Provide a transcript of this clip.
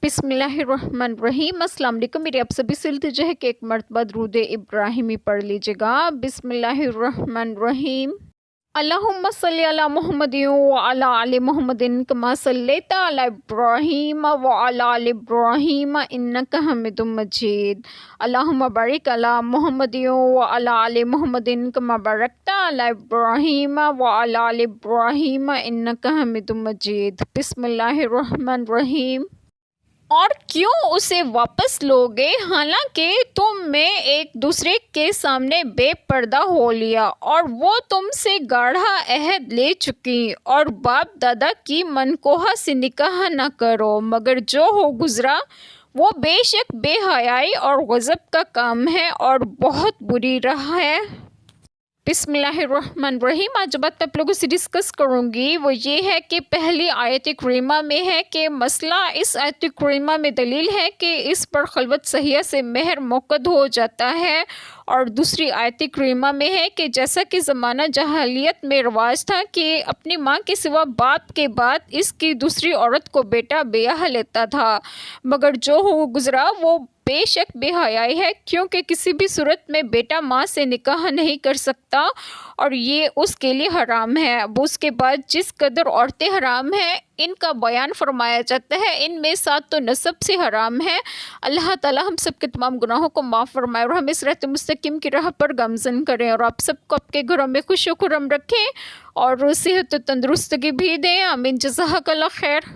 بسم اللہ الرحمن الرحیم۔ السلام علیکم، میری آپ سبھی سے التجا ہے کہ ایک مرتبہ درود ابراہیمی پڑھ لیجیے گا۔ بسم اللہ الرحمن الرحیم۔ اللہم صلی علی محمد وعلی آل محمد کما صلیت علی ابراہیم وعلی آل ابراہیم انک حمید مجید۔ اللہم بارک علی محمد وعلی آل محمد کما بارکت علی ابراہیم وعلی آل ابراہیم انک حمید مجید۔ بسم اللہ الرحمن الرحیم۔ اور کیوں اسے واپس لوگے حالانکہ تم میں ایک دوسرے کے سامنے بے پردہ ہو لیا اور وہ تم سے گاڑھا عہد لے چکی، اور باپ دادا کی منکوحہ سے نکاح نہ کرو، مگر جو ہو گزرا وہ بے شک بے حیائی اور غضب کا کام ہے اور بہت بری راہ ہے۔ بسم اللہ الرحمن الرحیم۔ آج بات آپ لوگوں سے ڈسکس کروں گی وہ یہ ہے کہ پہلی آیت کریمہ میں ہے کہ مسئلہ اس آیت کریمہ میں دلیل ہے کہ اس پر خلوت صحیحہ سے مہر موقد ہو جاتا ہے، اور دوسری آیت کریمہ میں ہے کہ جیسا کہ زمانہ جاہلیت میں رواج تھا کہ اپنی ماں کے سوا باپ کے بعد اس کی دوسری عورت کو بیٹا بیاہ لیتا تھا، مگر جو ہو گزرا وہ بے شک بے حیائی ہے، کیونکہ کسی بھی صورت میں بیٹا ماں سے نکاح نہیں کر سکتا اور یہ اس کے لیے حرام ہے۔ اب اس کے بعد جس قدر عورتیں حرام ہیں ان کا بیان فرمایا جاتا ہے، ان میں 7 تو نسب سے حرام ہے۔ اللہ تعالی ہم سب کے تمام گناہوں کو معاف فرمائے اور ہمیں صراط مستقیم کی راہ پر گامزن کریں، اور آپ سب کو آپ کے گھروں میں خوش و خرم رکھیں اور صحت و تندرستگی بھی دیں۔ آمین۔ جزاک اللہ خیر۔